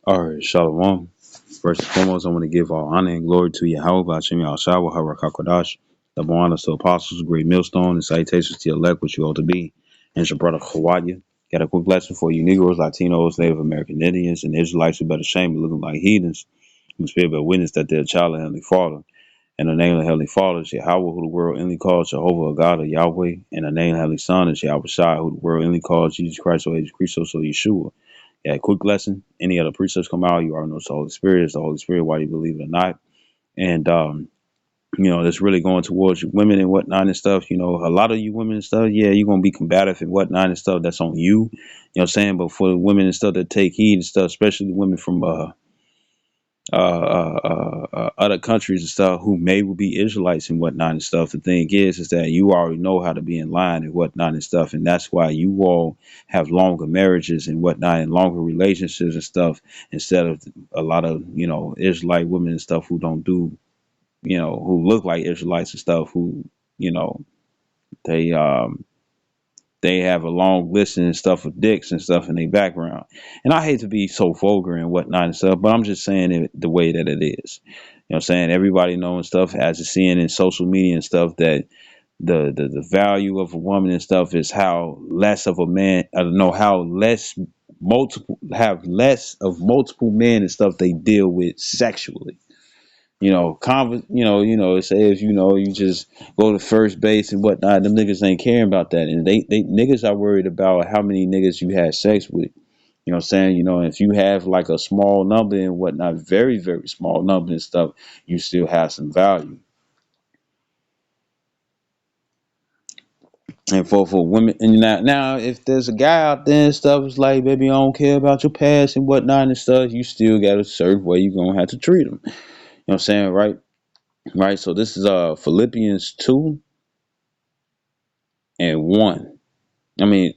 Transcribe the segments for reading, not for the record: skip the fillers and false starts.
All right, Shalom. First and foremost, I want to give all honor and glory to Yahweh, Bashim Yahshua, Harakakadash, the honors to apostles, great millstone, and salutations to your elect, which you ought to be, and your brother Hawaii. Got a quick lesson for you Negroes, Latinos, Native American Indians, and Israelites who better shame be looking like heathens, who spirit bear witness that they're a child of Heavenly Father. In the name of the Heavenly Father is Yahweh, who the world inly calls Jehovah, God of Yahweh. In the name of the Heavenly Son is Yahweh Shai, who the world inly calls Jesus Christ, or Jesus Christos, or Yeshua. Yeah, quick lesson. Any other precepts come out, you already know it's the Holy Spirit. It's the Holy Spirit, whether you believe it or not. And that's really going towards women and whatnot and stuff. A lot of you women and stuff, yeah, you're gonna be combative and whatnot and stuff. That's on you. You know what I'm saying? But for the women and stuff that take heed and stuff, especially the women from other countries and stuff who may will be Israelites and whatnot and stuff. The thing is that you already know how to be in line and whatnot and stuff, and that's why you all have longer marriages and whatnot and longer relationships and stuff instead of a lot of Israelite women and stuff who don't do who look like Israelites and stuff who you know they they have a long list and stuff of dicks and stuff in their background. And I hate to be so vulgar and whatnot and stuff, but I'm just saying it the way that it is. You know what I'm saying? Everybody knowing stuff, as it's seeing in social media and stuff, that the value of a woman and stuff is how less of a man, I don't know, how less have less of multiple men and stuff they deal with sexually. It says, you just go to first base and whatnot. Them niggas ain't caring about that. And they niggas are worried about how many niggas you had sex with. You know what I'm saying? If you have like a small number and whatnot, very, very small number and stuff, you still have some value. And for women, and now if there's a guy out there and stuff, it's like, baby, I don't care about your past and whatnot and stuff, you still got a certain way you're going to have to treat them. You know what I'm saying? Right? Right. So this is Philippians 2 and 1. I mean,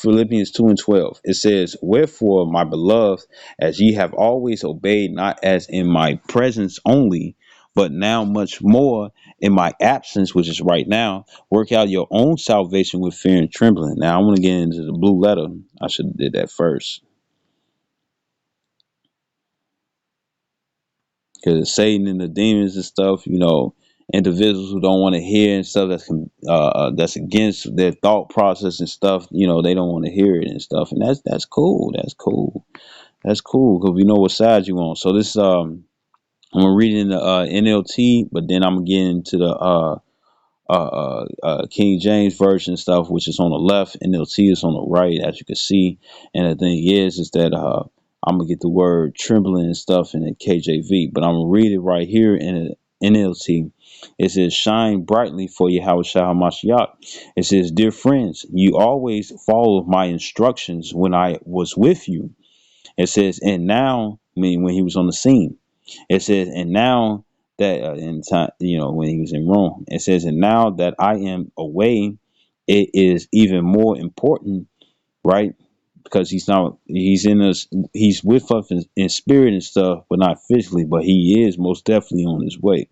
Philippians 2 and 12. It says, wherefore, my beloved, as ye have always obeyed, not as in my presence only, but now much more in my absence, which is right now, work out your own salvation with fear and trembling. Now, I want to get into the blue letter. I should have did that first. Because Satan and the demons and stuff, individuals who don't want to hear and stuff that's against their thought process and stuff, they don't want to hear it and stuff, and that's cool. That's cool because we know what side you on. So this I'm gonna read in the NLT, but then I'm gonna get into the King James version stuff, which is on the left. NLT is on the right, as you can see. And the thing is that I'm gonna get the word trembling and stuff in the KJV, but I'm gonna read it right here in the NLT. It says, "Shine brightly for Yahweh Shah Mashiach." It says, "Dear friends, you always followed my instructions when I was with you." It says, "And now," meaning when he was on the scene. It says, "And now that in time, when he was in Rome." It says, "And now that I am away, it is even more important, right? Because he's in us, he's with us in spirit and stuff, but not physically, but he is most definitely on his way."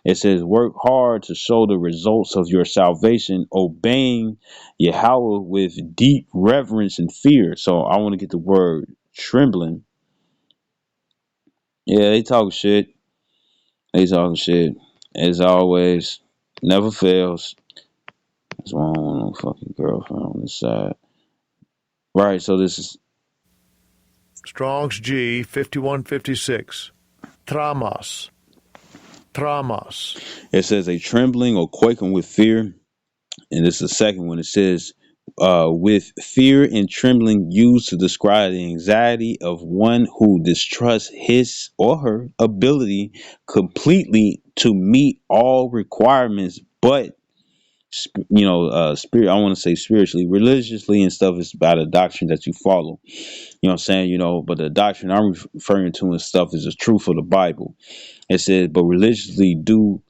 It says, "Work hard to show the results of your salvation, obeying Yahweh with deep reverence and fear." So I want to get the word trembling. Yeah, they talk shit. They talking shit. As always, never fails. That's why I don't want no fucking girlfriend on this side. Right, so this is Strong's G 5156. Tramas. Tramas. it says a trembling or quaking with fear. And this is the second one. It says with fear and trembling used to describe the anxiety of one who distrusts his or her ability completely to meet all requirements, but spirit, I want to say spiritually, religiously and stuff is about a doctrine that you follow. You know what I'm saying? But the doctrine I'm referring to and stuff is the truth of the Bible. It says, but religiously do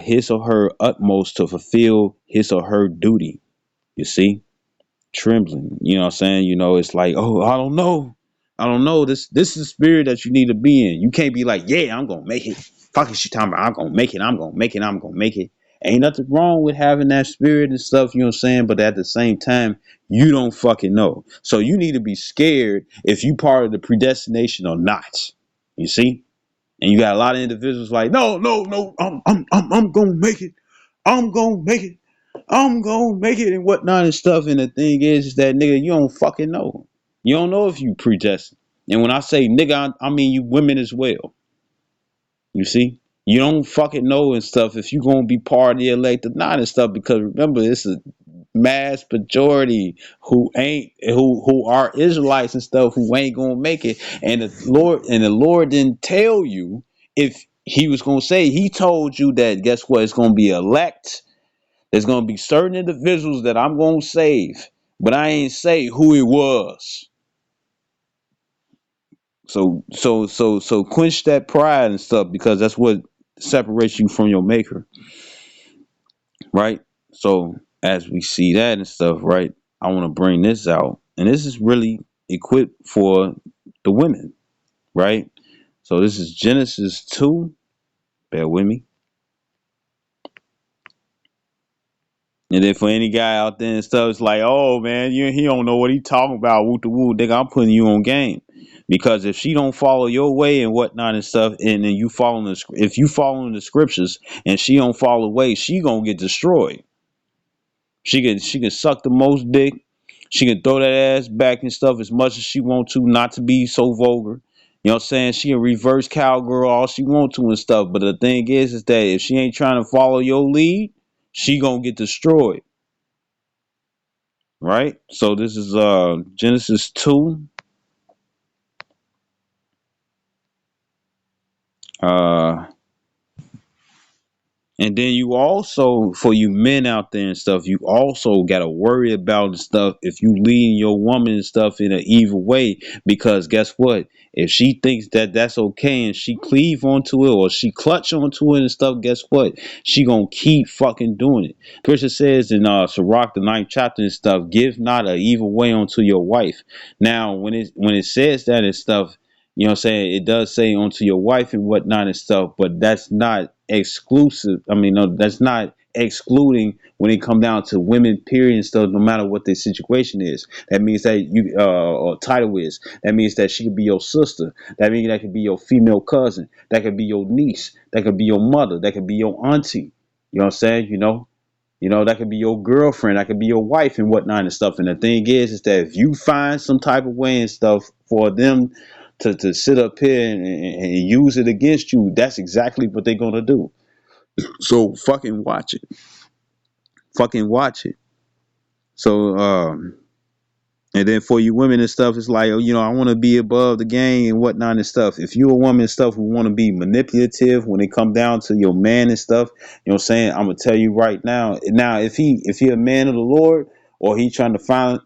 his or her utmost to fulfill his or her duty. You see? Trembling. You know what I'm saying? It's like, oh, I don't know. I don't know. This is the spirit that you need to be in. You can't be like, yeah, I'm gonna make it. Fuck is she talking about? I'm gonna make it, I'm gonna make it, I'm gonna make it. Ain't nothing wrong with having that spirit and stuff, you know what I'm saying? But at the same time, you don't fucking know. So you need to be scared if you part of the predestination or not. You see? And you got a lot of individuals like, no, no, no, I'm gonna make it. I'm gonna make it. I'm gonna make it and whatnot and stuff. And the thing is that nigga, you don't fucking know. You don't know if you predestined. And when I say nigga, I mean you women as well. You see? You don't fucking know and stuff if you gonna be part of the elect or not and stuff, because remember it's a mass majority who are Israelites and stuff who ain't gonna make it. And the Lord didn't tell you if he was gonna say. He told you that guess what? It's gonna be elect. There's gonna be certain individuals that I'm gonna save, but I ain't say who it was. So quench that pride and stuff, because that's what separates you from your maker, right? So as we see that and stuff, right? I want to bring this out, and this is really equipped for the women, right? So this is Genesis 2. Bear with me. And then for any guy out there and stuff, it's like, oh man, he don't know what he talking about. Woo to woo, nigga, I'm putting you on game. Because if she don't follow your way and whatnot and stuff, and then if you following the scriptures and she don't follow the way, she gonna get destroyed. She can suck the most dick. She can throw that ass back and stuff as much as she want to, not to be so vulgar. You know what I'm saying? She can reverse cowgirl all she want to and stuff. But the thing is that if she ain't trying to follow your lead, she gonna get destroyed. Right? So this is Genesis 2. Uh And then you also, for you men out there and stuff, you also got to worry about and stuff if you leading your woman and stuff in an evil way. Because guess what? If she thinks that that's okay and she cleave onto it or she clutch onto it and stuff, guess what? She gonna keep fucking doing it. Scripture says in Sirach the 9th chapter and stuff, give not an evil way unto your wife. Now, when it says that and stuff, you know what I'm saying? It does say unto your wife and whatnot and stuff, but that's not exclusive. I mean, no, that's not excluding when it come down to women, period, and stuff, no matter what their situation is. That means that you or title is. That means that she could be your sister. That means that could be your female cousin. That could be your niece. That could be your mother. That could be your auntie. You know what I'm saying? That could be your girlfriend, that could be your wife and whatnot and stuff. And the thing is that if you find some type of way and stuff for them to sit up here and use it against you, that's exactly what they're gonna do. So fucking watch it. Fucking watch it. So and then for you women and stuff, it's like, I want to be above the game and whatnot and stuff. If you're a woman and stuff who want to be manipulative when it come down to your man and stuff, you know what I'm saying? I'm gonna tell you right now. Now, if he a man of the Lord, or he trying to find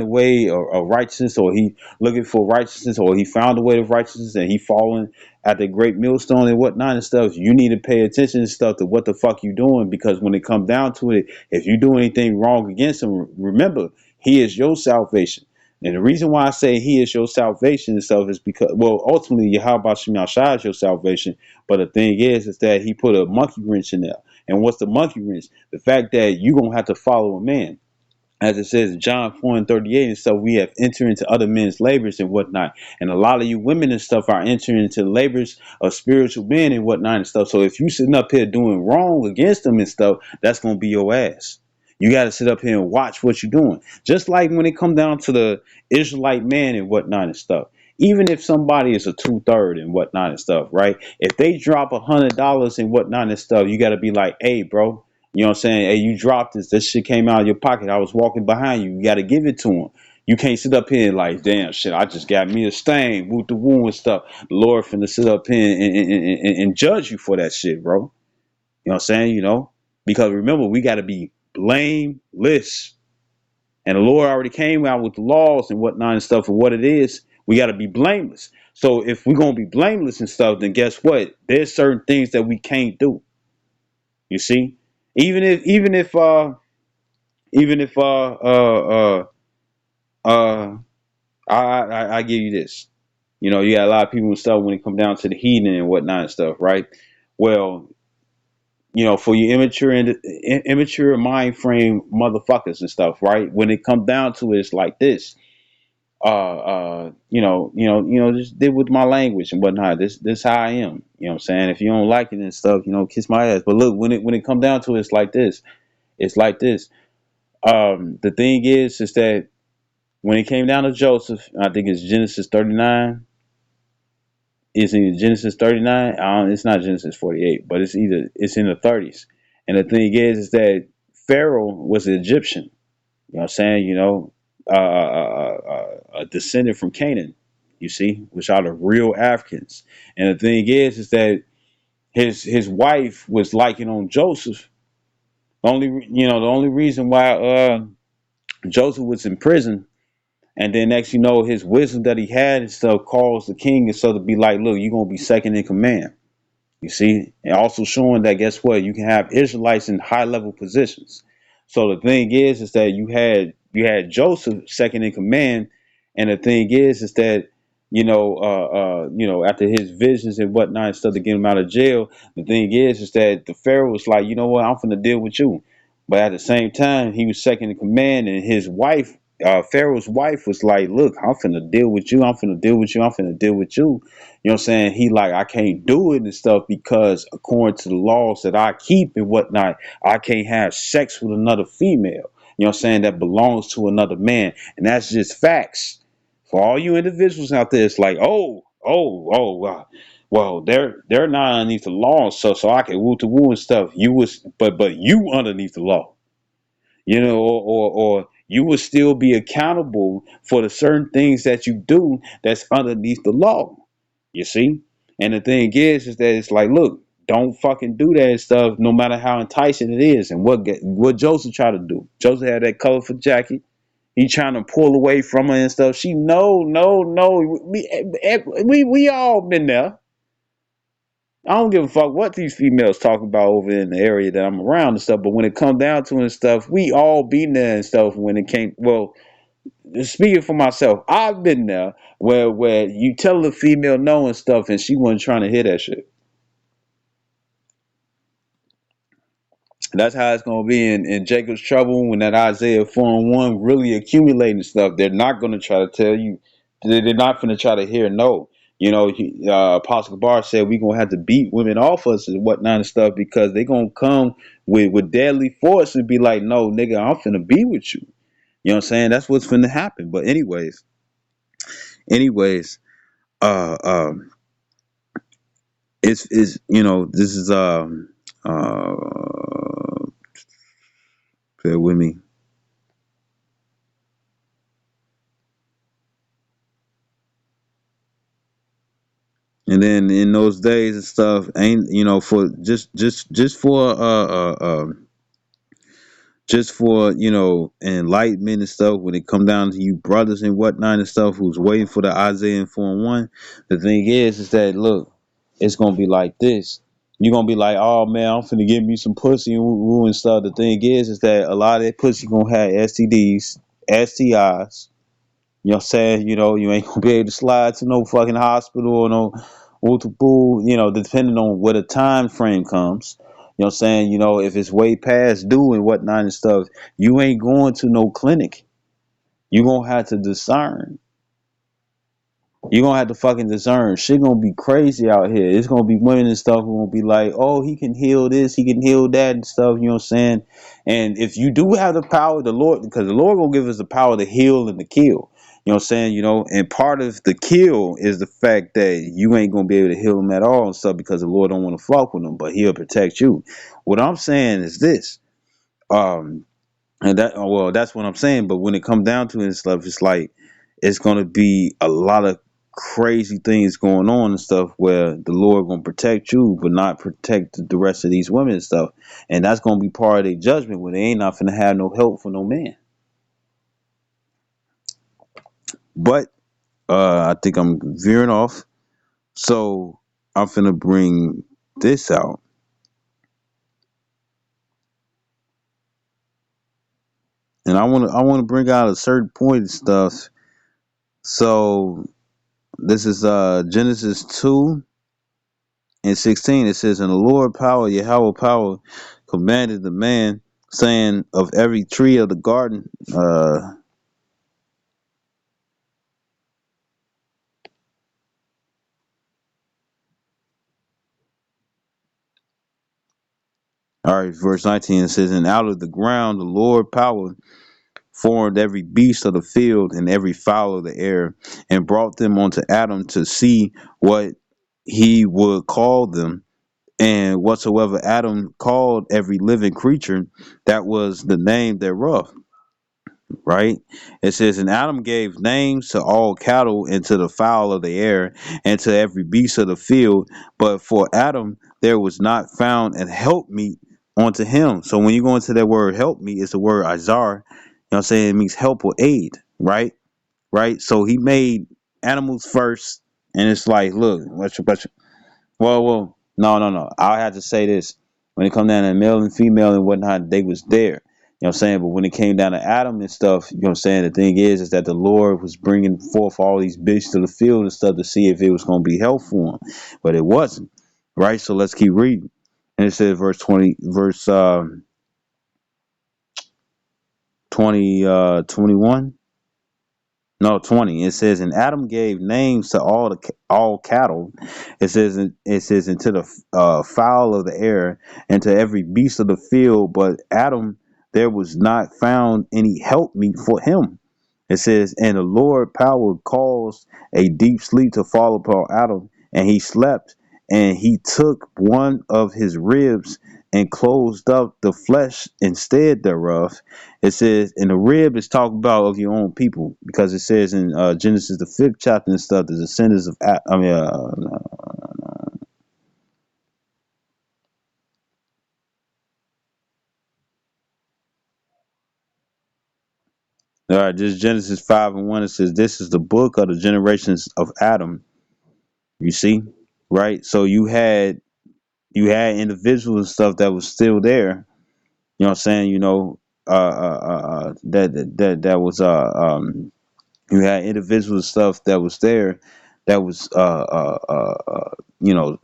a way of righteousness, or he looking for righteousness, or he found a way of righteousness and he falling at the great millstone and whatnot and stuff, you need to pay attention and stuff to what the fuck you doing, because when it come down to it, if you do anything wrong against him, remember, he is your salvation. And the reason why I say he is your salvation and stuff is because, well, ultimately, Yahweh Shem Yahshua is your salvation. But the thing is that he put a monkey wrench in there. And what's the monkey wrench? The fact that you're going to have to follow a man. As it says in John 4:38 and stuff, we have entered into other men's labors and whatnot. And a lot of you women and stuff are entering into labors of spiritual men and whatnot and stuff. So if you sitting up here doing wrong against them and stuff, that's going to be your ass. You got to sit up here and watch what you're doing. Just like when it come down to the Israelite man and whatnot and stuff. Even if somebody is a 2/3 and whatnot and stuff, right? If they drop $100 and whatnot and stuff, you got to be like, hey, bro, you know what I'm saying? Hey, you dropped this. This shit came out of your pocket. I was walking behind you. You got to give it to him. You can't sit up here and like, damn, shit, I just got me a stain, woo the woo and stuff. The Lord finna sit up here and judge you for that shit, bro. You know what I'm saying? Because remember, we got to be blameless. And the Lord already came out with the laws and whatnot and stuff for what it is. We got to be blameless. So if we're going to be blameless and stuff, then guess what? There's certain things that we can't do. You see? Even if even if even if uh I give you this. You got a lot of people and stuff when it come down to the heating and whatnot and stuff, right? Well, for you immature mind frame motherfuckers and stuff, right? When it comes down to it, it's like this. Just deal with my language and whatnot. This how I am. You know what I'm saying? If you don't like it and stuff, kiss my ass. But look, when it comes down to it, it's like this. It's like this. The thing is that when it came down to Joseph, I think it's Genesis 39. It's in Genesis 39. It's not Genesis 48, but it's in the 30s. And the thing is that Pharaoh was an Egyptian. You know what I'm saying? A descendant from Canaan. You see, which are the real Africans. And the thing is that his wife was liking on Joseph. The only reason why Joseph was in prison, and then next his wisdom that he had and stuff caused the king and so to be like, look, you're gonna be second in command. You see, and also showing that guess what, you can have Israelites in high level positions. So the thing is that you had Joseph second in command, and the thing is that after his visions and whatnot and stuff to get him out of jail, the thing is that the Pharaoh was like, you know what, I'm finna deal with you, but at the same time he was second in command, and his wife. Pharaoh's wife was like, look, I'm finna deal with you. I'm finna deal with you. I'm finna deal with you. You know what I'm saying? He like, I can't do it and stuff because according to the laws that I keep and whatnot, I can't have sex with another female. You know what I'm saying? That belongs to another man. And that's just facts. For all you individuals out there, it's like, well, they're not underneath the law, so I can woo to woo and stuff. But you underneath the law, or you will still be accountable for the certain things that you do that's underneath the law. You see? And the thing is that it's like, look, don't fucking do that stuff, no matter how enticing it is. And what Joseph tried to do? Joseph had that colorful jacket. He trying to pull away from her and stuff. She no. We all been there. I don't give a fuck what these females talk about over in the area that I'm around and stuff. But when it come down to it and stuff, we all been there and stuff. When it came, well, speaking for myself, I've been there where you tell the female no and stuff, and she wasn't trying to hear that shit. That's how it's gonna be in Jacob's trouble when that Isaiah 4:1 really accumulating stuff. They're not gonna try to tell you. They're not gonna try to hear no. Apostle Bar said we're gonna have to beat women off us and whatnot and stuff because they're gonna come with deadly force and be like, no, nigga, I'm finna be with you. You know what I'm saying? That's what's finna happen. But anyways, uh, um, this is uh, bear with me. And then in those days and stuff, ain't for just for enlightenment and stuff. When it come down to you brothers and whatnot and stuff, who's waiting for the Isaiah 4:1, the thing is that look, it's gonna be like this. You're gonna be like, oh man, I'm finna give me some pussy and woo and stuff. The thing is that a lot of that pussy gonna have STDs, STIs. You know what I'm saying? You ain't gonna be able to slide to no fucking hospital or no multiple, depending on what a time frame comes. You know what I'm saying? If it's way past due and whatnot and stuff, you ain't going to no clinic. You gonna have to discern. You're gonna have to fucking discern. Shit gonna be crazy out here. It's gonna be women and stuff who gonna be like, oh, he can heal this, he can heal that and stuff, you know what I'm saying? And if you do have the power, the Lord, because the Lord gonna give us the power to heal and to kill. You know what I'm saying? And part of the kill is the fact that you ain't gonna be able to heal them at all and stuff because the Lord don't want to fuck with them, but he'll protect you. What I'm saying is this. Um and that's what I'm saying. But when it comes down to it and stuff, it's like it's gonna be a lot of crazy things going on and stuff where the Lord gonna protect you, but not protect the rest of these women and stuff. And that's gonna be part of their judgment when they ain't not finna have no help for no man. But I think I'm veering off. So I'm finna bring this out. And I wanna bring out a certain point and stuff. So this is Genesis 2 in 16 it says, "And the Lord power, Yahweh power, commanded the man, saying, of every tree of the garden." All right, verse 19 it says, "And out of the ground the Lord power formed every beast of the field and every fowl of the air, and brought them unto Adam to see what he would call them. And whatsoever Adam called every living creature, that was the name thereof." Right? It says, "And Adam gave names to all cattle and to the fowl of the air and to every beast of the field. But for Adam there was not found an helpmeet unto him." So when you go into that word helpmeet, it's the word Izar. You know what I'm saying? It means help or aid, right? Right? So he made animals first, and it's like, look, no. I had to say this. When it come down to male and female and whatnot, they was there. You know what I'm saying? But when it came down to Adam and stuff, you know what I'm saying? The thing is that the Lord was bringing forth all these beasts to the field and stuff to see if it was going to be helpful for him. But it wasn't. Right? So let's keep reading. And it says verse 20, verse 21. No, 20. It says, "And Adam gave names to all cattle." It says, "And to the fowl of the air, and to every beast of the field. But Adam there was not found any helpmeet for him." It says, "And the Lord power caused a deep sleep to fall upon Adam, and he slept, and he took one of his ribs and closed up the flesh instead thereof." It says, and the rib is talking about of your own people, because it says in Genesis the 5th chapter and stuff, the descendants of all right, this is Genesis 5:1. It says, "This is the book of the generations of Adam." You see, right? So you had individuals and stuff that was still there. You know what I'm saying? That was you had individual stuff that was there, that was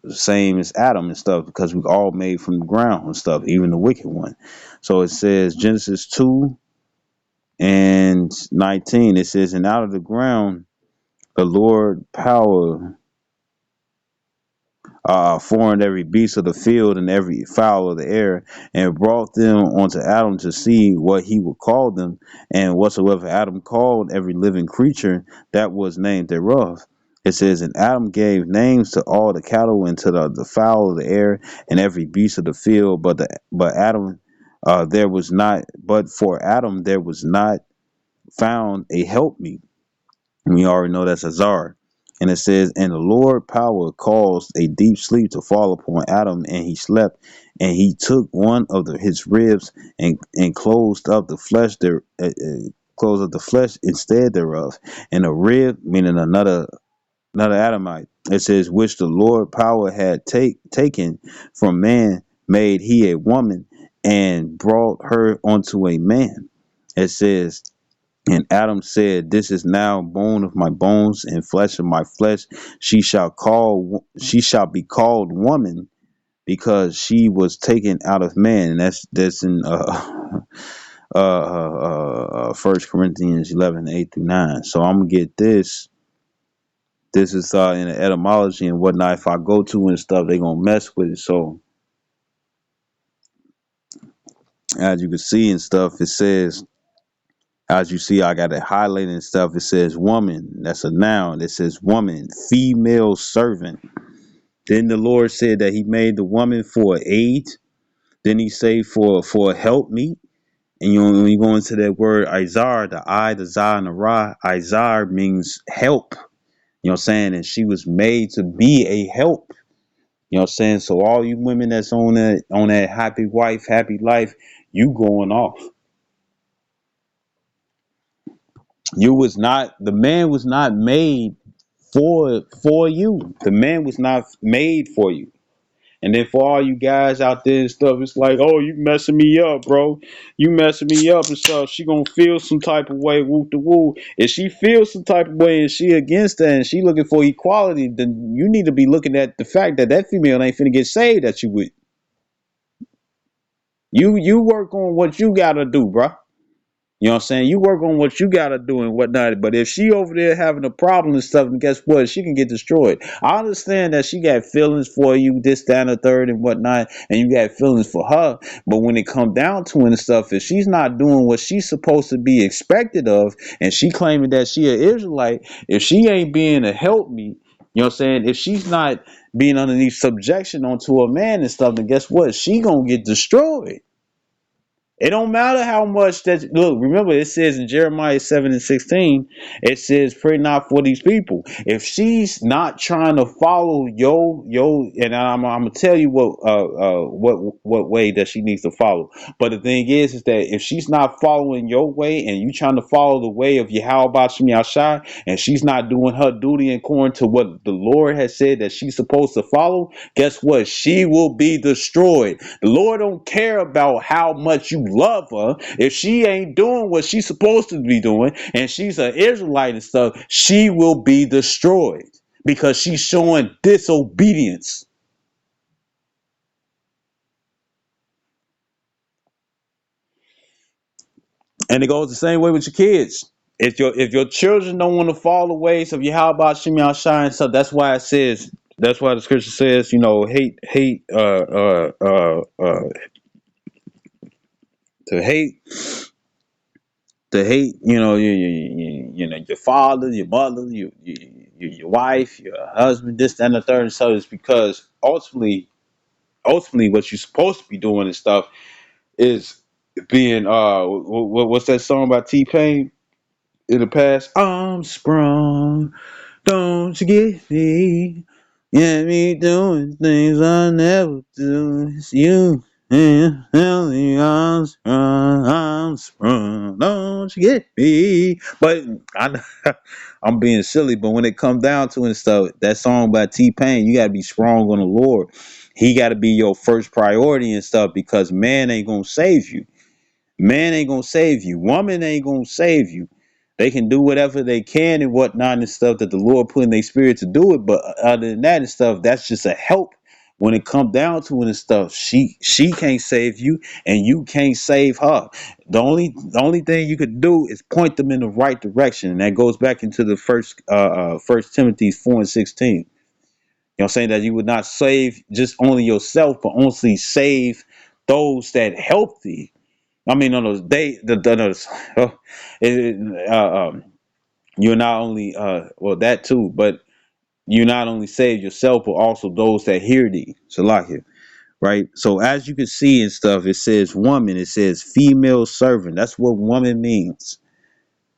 same as Adam and stuff, because we all made from the ground and stuff, even the wicked one. So it says Genesis 2:19. It says, "And out of the ground the Lord power formed every beast of the field and every fowl of the air, and brought them unto Adam to see what he would call them. And whatsoever Adam called every living creature, that was named thereof." It says, "And Adam gave names to all the cattle and to the fowl of the air and every beast of the field. But Adam there was not, but for Adam there was not found a helpmeet." We already know that's Azar. And it says, "And the Lord power caused a deep sleep to fall upon Adam, and he slept, and he took one of his ribs and closed up the flesh there, closed up the flesh instead thereof." And a rib, meaning another Adamite. It says, "Which the Lord power had taken from man, made he a woman, and brought her unto a man." It says, "And Adam said, This is now bone of my bones and flesh of my flesh. She shall be called woman, because she was taken out of man." And that's in 1 Corinthians 11:8-9. So I'm gonna get this. This is in the etymology and whatnot. If I go to and stuff, they're gonna mess with it. So as you can see and stuff, it says, as you see, I got it highlighted and stuff. It says woman. That's a noun. It says woman, female servant. Then the Lord said that he made the woman for aid. Then he say for a helpmeet. And when you go into that word Izar, the I, the Za, and the Ra, Izar means help. You know what I'm saying? And she was made to be a help. You know what I'm saying? So all you women that's on that happy wife, happy life, you going off. The man was not made for you. The man was not made for you. And then for all you guys out there and stuff, it's like, oh, you messing me up, bro. You messing me up and stuff. She gonna feel some type of way, woo to woo. If she feels some type of way and she against that and she looking for equality, then you need to be looking at the fact that that female ain't finna get saved that you with. You work on what you gotta do, bro. You know what I'm saying? You work on what you gotta do and whatnot. But if she over there having a problem and stuff, and guess what? She can get destroyed. I understand that she got feelings for you, this, that, and the third, and whatnot, and you got feelings for her. But when it come down to it and stuff, if she's not doing what she's supposed to be expected of, and she claiming that she an Israelite, if she ain't being a help me, you know what I'm saying? If she's not being underneath subjection onto a man and stuff, then guess what? She gonna get destroyed. It don't matter how much that look. Remember, it says in Jeremiah 7:16, it says, "Pray not for these people." If she's not trying to follow and I'm gonna tell you what way that she needs to follow. But the thing is that if she's not following your way and you trying to follow the way of Yahweh Shem Yahshai, and she's not doing her duty according to what the Lord has said that she's supposed to follow, guess what? She will be destroyed. The Lord don't care about how much you love her. If she ain't doing what she's supposed to be doing and she's an Israelite and stuff, she will be destroyed because she's showing disobedience. And it goes the same way with your kids. If your children don't want to follow the ways of Yahweh Shem Shine, so that's why the scripture says, to hate your father, your mother, your wife, your husband, this, that, and the third. And so it's because ultimately, what you're supposed to be doing and stuff is being what's that song by T Pain in the past? I'm sprung. Don't you get me? Get me doing things I never do. It's you. And I'm sprung. Don't you get me? But I'm being silly. But when it comes down to it and stuff, that song by T Pain, you gotta be strong on the Lord. He gotta be your first priority and stuff because man ain't gonna save you. Man ain't gonna save you. Woman ain't gonna save you. They can do whatever they can and whatnot and stuff that the Lord put in their spirit to do it. But other than that and stuff, that's just a help. When it comes down to it and stuff, she can't save you and you can't save her. The only thing you could do is point them in the right direction. And that goes back into the first Timothy 4:16. You know what I'm saying? That you would not save just only yourself, but only save those that help thee. I mean, on those day, it, you're not only that too, but you not only save yourself, but also those that hear thee. Salakia, right? So as you can see and stuff, it says woman, it says female servant. That's what woman means.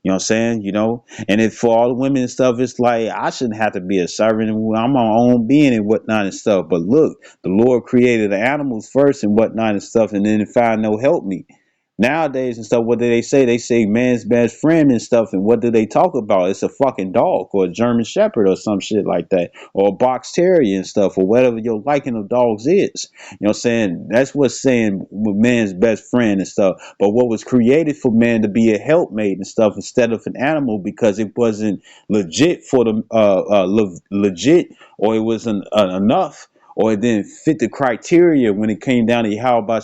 You know what I'm saying? And if for all the women and stuff, it's like I shouldn't have to be a servant. I'm my own being and whatnot and stuff. But look, the Lord created the animals first and whatnot and stuff, and then find no help me. Nowadays and stuff, what do they say? They say man's best friend and stuff, and what do they talk about? It's a fucking dog or a German Shepherd or some shit like that, or a box terrier and stuff, or whatever your liking of dogs is. You know what I'm saying? That's what's saying man's best friend and stuff. But what was created for man to be a helpmate and stuff instead of an animal because it wasn't legit for the legit, or it wasn't enough, or it didn't fit the criteria when it came down to Yahweh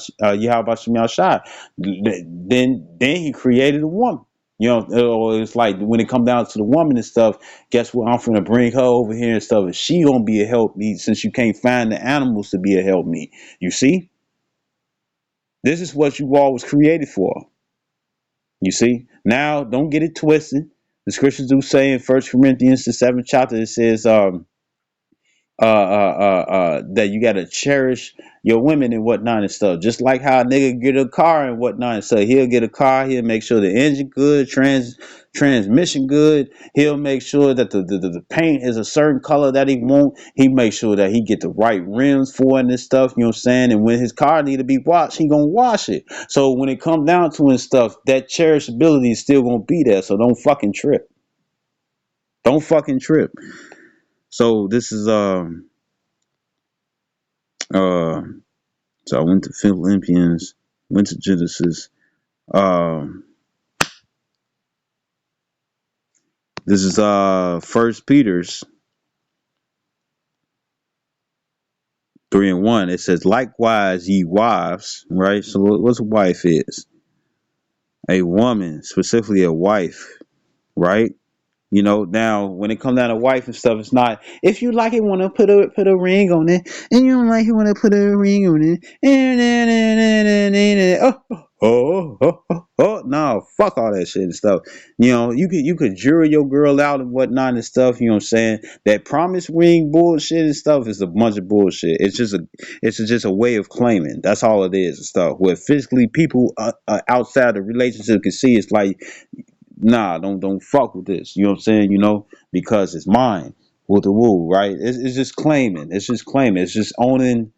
Shem Shai. Then he created a woman. Or it's like when it come down to the woman and stuff, guess what? I'm gonna bring her over here and stuff, and she gonna be a help me since you can't find the animals to be a help me. You see, this is what you all was created for. You see, now don't get it twisted. The scriptures do say in First Corinthians the 7th chapter, it says that you gotta cherish your women and whatnot and stuff. Just like how a nigga get a car and whatnot and stuff. He'll get a car, he'll make sure the engine good, transmission good. He'll make sure that the paint is a certain color that he want. He make sure that he get the right rims for it and this stuff, you know what I'm saying? And when his car need to be washed, he gonna wash it. So when it comes down to it and stuff, that cherishability is still gonna be there. So don't fucking trip. Don't fucking trip. So this is Uh, so I went to Philippians, went to Genesis. Um, this is First Peter's 3:1. It says, "Likewise, ye wives," right? So what's a wife is? A woman, specifically a wife, right? You know, now when it comes down to wife and stuff, it's not if you like it, want to put a ring on it, and you don't like it, want to put a ring on it, no, fuck all that shit and stuff. You know, you could jury your girl out and whatnot and stuff. You know what I'm saying? That promise ring bullshit and stuff is a bunch of bullshit. It's just a way of claiming. That's all it is and stuff. Where physically people outside the relationship can see it's like, nah, don't fuck with this. You know what I'm saying? You know, because it's mine. With the woo, right? It's just claiming. It's just claiming. It's just owning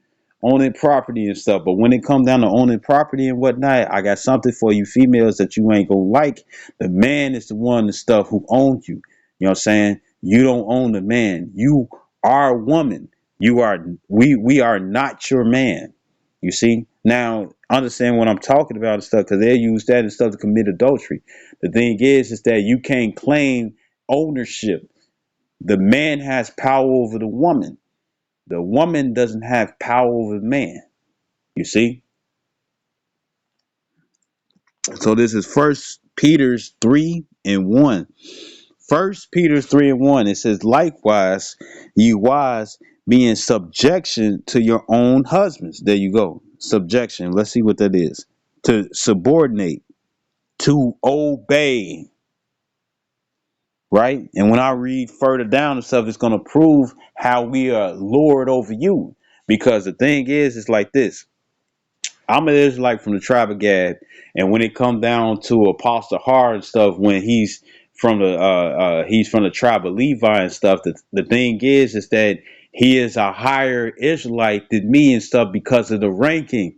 property and stuff. But when it comes down to owning property and whatnot, I got something for you females that you ain't gonna like. The man is the one and stuff who owns you. You know what I'm saying? You don't own the man. You are a woman. You are we are not your man. You see? Now understand what I'm talking about and stuff, because they use that and stuff to commit adultery. The thing is that you can't claim ownership. The man has power over the woman. The woman doesn't have power over the man. You see? So this is First Peter's 3:1. First Peter 3:1. It says, "Likewise, ye wives, be in subjection to your own husbands." There you go. Subjection. Let's see what that is. To subordinate, to obey, right? And when I read further down and stuff, it's gonna prove how we are lord over you. Because the thing is, it's like this. I'm an Israelite from the tribe of Gad, and when it come down to Apostle Har and stuff, when he's from the tribe of Levi and stuff, the thing is that he is a higher Israelite than me and stuff because of the ranking.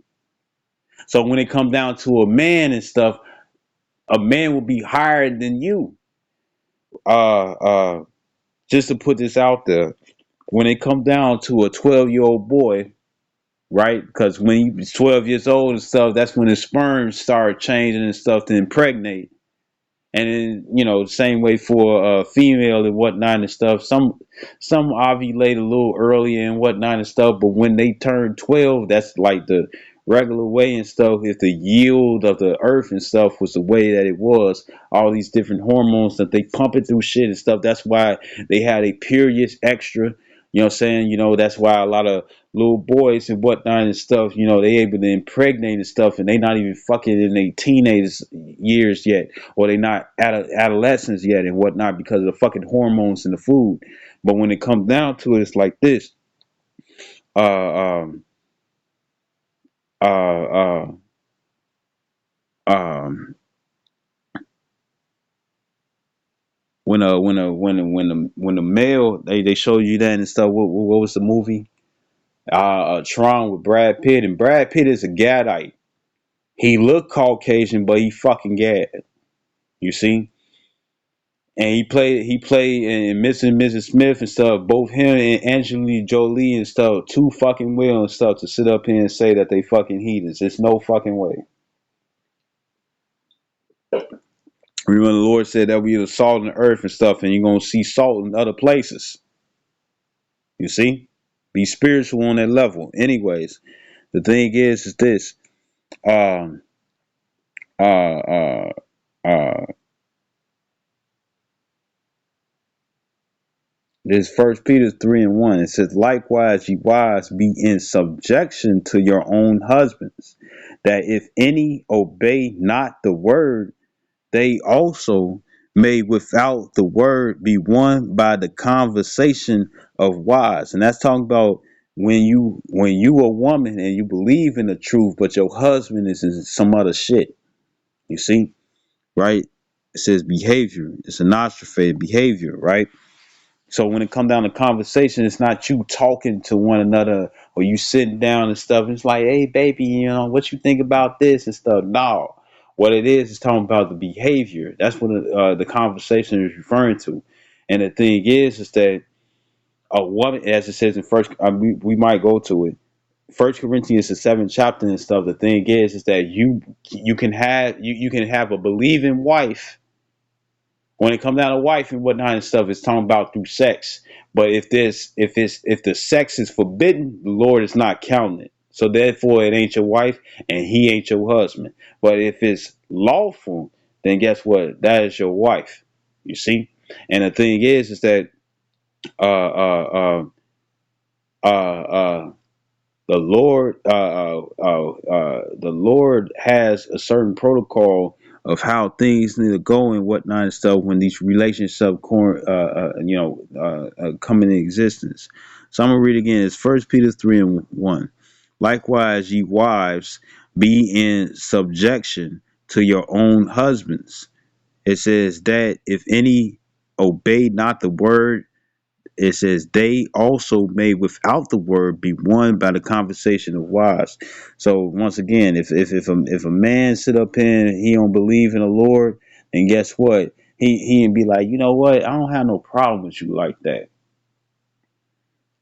So when it come down to a man and stuff, a man will be higher than you. Uh, uh, just to put this out there, when it come down to a 12-year-old boy, right? Because when you 12 years old and stuff, that's when the sperm start changing and stuff to impregnate. And then, same way for a female and whatnot and stuff. Some ovulate a little earlier and whatnot and stuff, but when they turn 12, that's like the regular way and stuff. If the yield of the earth and stuff was the way that it was, all these different hormones that they pump it through shit and stuff. That's why they had a periods extra. You know what I'm saying? That's why a lot of little boys and whatnot and stuff, they able to impregnate and stuff, and they not even fucking in their teenage years yet, or they not adolescents yet and whatnot because of the fucking hormones in the food. But when it comes down to it, it's like this. Uh, um, uh, uh, um, when the male they show you that and stuff. What was the movie? Tron with Brad Pitt, and Brad Pitt is a Gadite. He looked Caucasian, but he fucking Gad. You see? And he played in Mr. and Mrs. Smith and stuff. Both him and Angelina Jolie and stuff, too fucking well and stuff to sit up here and say that they fucking heathens. It's no fucking way. Remember the Lord said that we are the salt in the earth and stuff, and you're gonna see salt in other places. You see? Be spiritual on that level. Anyways, the thing is this. Um uh uh uh This First Peter 3:1. It says, "Likewise, ye wives, be in subjection to your own husbands, that if any obey not the word, they also may without the word be won by the conversation of wise." And that's talking about when you a woman and you believe in the truth, but your husband is in some other shit. You see, right? It says behavior. It's an apostrophe behavior, right? So when it come down to conversation, it's not you talking to one another or you sitting down and stuff. It's like, hey, baby, what you think about this and stuff. No, what it is talking about the behavior. That's what the conversation is referring to. And the thing is that a woman, as it says in first, we might go to it. First Corinthians the seventh chapter and stuff. The thing is that you can have a believing wife. When it comes down to wife and whatnot and stuff, it's talking about through sex. But if the sex is forbidden, the Lord is not counting it. So therefore, it ain't your wife and he ain't your husband. But if it's lawful, then guess what? That is your wife. You see. And the thing is that uh uh uh uh the Lord has a certain protocol of how things need to go and whatnot and stuff when these relationships come into existence. So I'm gonna read again. It's First Peter 3:1. Likewise, ye wives, be in subjection to your own husbands. It says that if any obey not the word, it says they also may without the word be won by the conversation of wives. So once again, if a man sit up here and he don't believe in the Lord, then guess what? He and be like, you know what? I don't have no problem with you like that.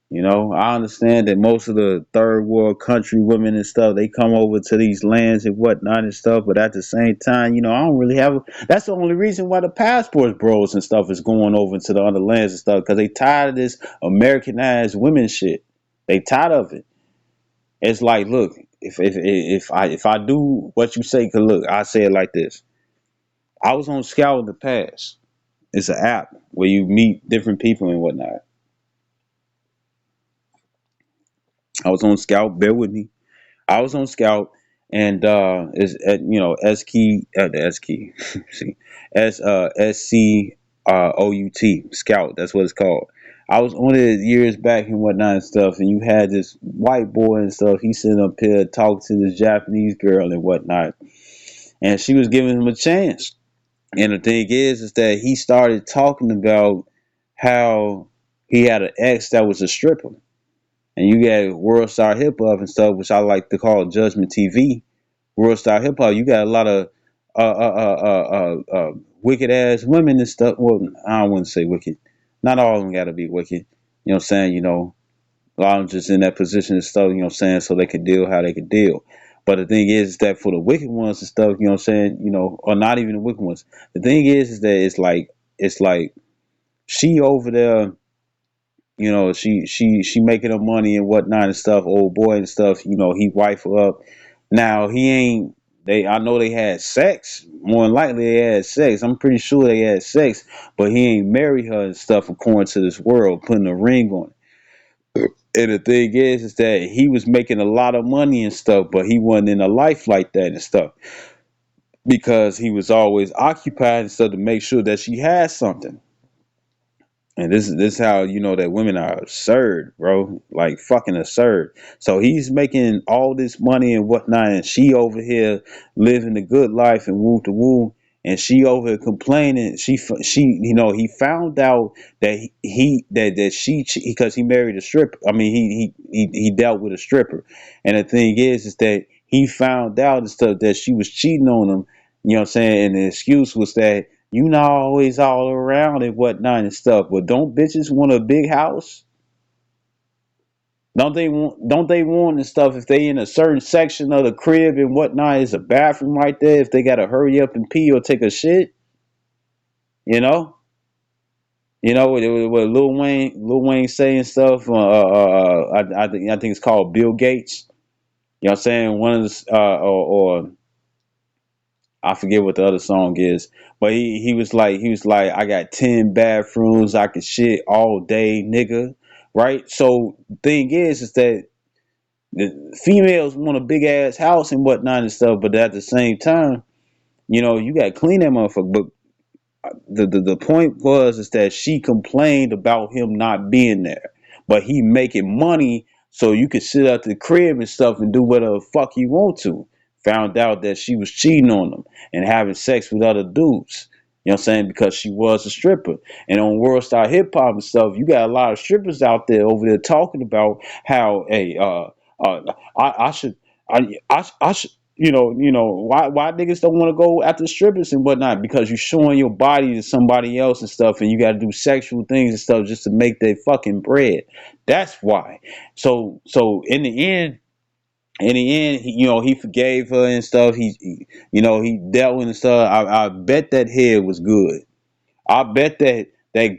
You know, I understand that most of the third world country women and stuff, they come over to these lands and whatnot and stuff, but at the same time, you know, I don't really have. That's the only reason why the passports bros and stuff is going over to the other lands and stuff, because they tired of this Americanized women shit. They tired of it. It's like, look, if I do what you say, cause look, I say it like this. I was on Scout in the past. It's an app where you meet different people and whatnot. I was on Scout. Bear with me. I was on Scout, and is S key the S key see SCOUT Scout. That's what it's called. I was on it years back and whatnot and stuff, and you had this white boy and stuff. He sitting up here talking to this Japanese girl and whatnot, and she was giving him a chance. And the thing is that he started talking about how he had an ex that was a stripper, and you got World Star Hip Hop and stuff, which I like to call Judgment TV. World Star Hip Hop, you got a lot of wicked ass women and stuff. Well, I don't want to say wicked. Not all of them got to be wicked. You know what I'm saying? You know, a lot of them just in that position and stuff. You know what I'm saying? So they could deal how they could deal. But the thing is that for the wicked ones and stuff, you know what I'm saying? You know, or not even the wicked ones. The thing is that it's like she over there, you know, she making her money and whatnot and stuff. Old boy and stuff. You know, he wife her up. Now he ain't. I know they had sex. More than likely they had sex. I'm pretty sure they had sex, but he ain't marry her and stuff according to this world, putting a ring on it. And the thing is that he was making a lot of money and stuff, but he wasn't in a life like that and stuff because he was always occupied and stuff to make sure that she had something. And this is how you know that women are absurd, bro. Like fucking absurd. So he's making all this money and whatnot, and she over here living the good life and woo to woo, and she over here complaining. She he found out that that she because he married a stripper. I mean he dealt with a stripper, and the thing is that he found out and stuff that she was cheating on him. You know what I'm saying? And the excuse was that you not always all around and whatnot and stuff. But don't bitches want a big house? Don't they want and stuff if they in a certain section of the crib and whatnot is a bathroom right there if they gotta hurry up and pee or take a shit? You know? What Lil Wayne saying stuff. I think it's called Bill Gates. You know what I'm saying? One of the or I forget what the other song is, but he was like, I got 10 bathrooms, I can shit all day, nigga. Right? So thing is that the females want a big ass house and whatnot and stuff, but at the same time, you got to clean that motherfucker. But the point was is that she complained about him not being there, but he making money so you could sit at the crib and stuff and do whatever the fuck you want to. Found out that she was cheating on him and having sex with other dudes. You know what I'm saying? Because she was a stripper. And on World Star Hip Hop and stuff, you got a lot of strippers out there over there talking about how, hey, I should, I should, why niggas don't want to go after strippers and whatnot because you're showing your body to somebody else and stuff, and you got to do sexual things and stuff just to make their fucking bread. That's why. So in the end. In the end, he forgave her and stuff. He dealt with and stuff. I bet that head was good. I bet that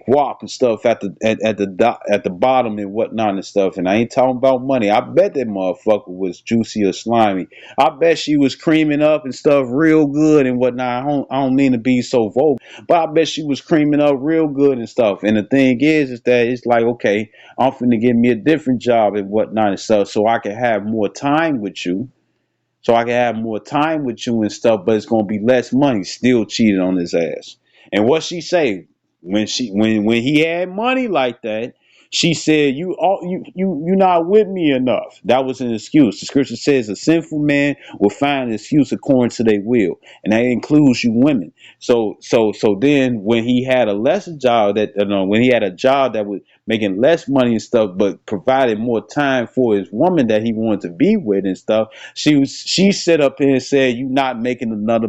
guap and stuff at the bottom and whatnot and stuff. And I ain't talking about money. I bet that motherfucker was juicy or slimy. I bet she was creaming up and stuff real good and whatnot. I don't mean to be so vulgar, but I bet she was creaming up real good and stuff. And the thing is that it's like, okay, I'm finna get me a different job and whatnot and stuff, so I can have more time with you. So I can have more time with you and stuff, but it's gonna be less money. Still cheated on his ass. And what she say when he had money like that, she said, "You not with me enough." That was an excuse. The scripture says a sinful man will find an excuse according to their will, and that includes you women. So then when he had a lesser job when he had a job that was making less money and stuff, but provided more time for his woman that he wanted to be with and stuff, she sit up here and said, "You not making enough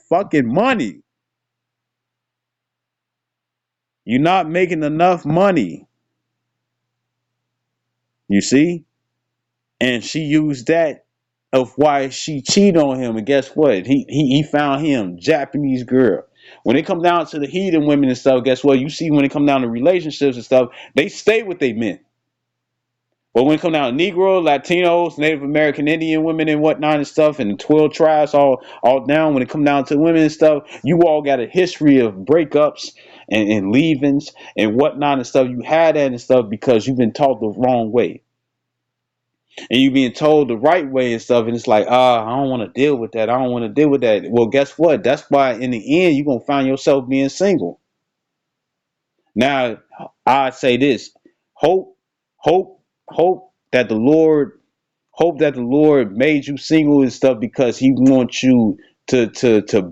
fucking money. You're not making enough money." You see? And she used that of why she cheated on him. And guess what? He found him, Japanese girl. When it come down to the heathen women and stuff, guess what? You see when it come down to relationships and stuff, they stay with their men. But when it come down to Negro, Latinos, Native American Indian women and whatnot and stuff, and the 12 tribes all down, when it come down to women and stuff, you all got a history of breakups and leavings and whatnot and stuff. You had that and stuff because you've been taught the wrong way. And you being told the right way and stuff, and it's like, I don't want to deal with that. I don't want to deal with that. Well, guess what? That's why in the end you're gonna find yourself being single. Now, I say this: hope, hope, hope that the Lord hope that the Lord made you single and stuff because He wants you to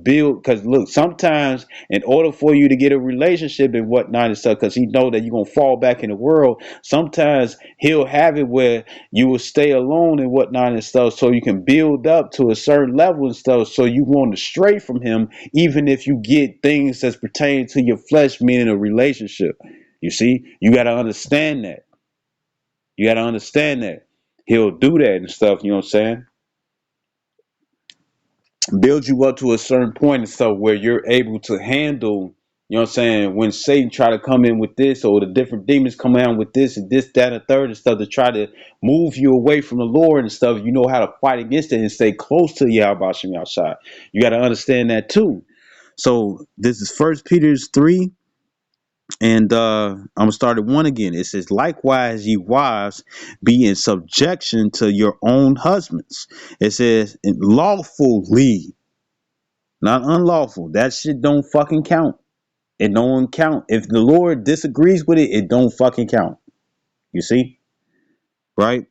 build. Because look, sometimes in order for you to get a relationship and whatnot and stuff, because He know that you're gonna fall back in the world. Sometimes He'll have it where you will stay alone and whatnot and stuff, so you can build up to a certain level and stuff. So you want to stray from Him, even if you get things that's pertaining to your flesh, meaning a relationship. You see, you got to understand that. You got to understand that He'll do that and stuff. You know what I'm saying? Build you up to a certain point and stuff where you're able to handle. You know what I'm saying? When Satan try to come in with this, or the different demons come out with this and this, that, and the third and stuff to try to move you away from the Lord and stuff, you know how to fight against it and stay close to Yahweh Shem outside. You got to understand that too. So this is First Peter's 3. And I'm gonna start at 1 again. It says, "Likewise, ye wives, be in subjection to your own husbands." It says, "Lawfully, not unlawful." That shit don't fucking count. It don't count. If the Lord disagrees with it, it don't fucking count. You see, right?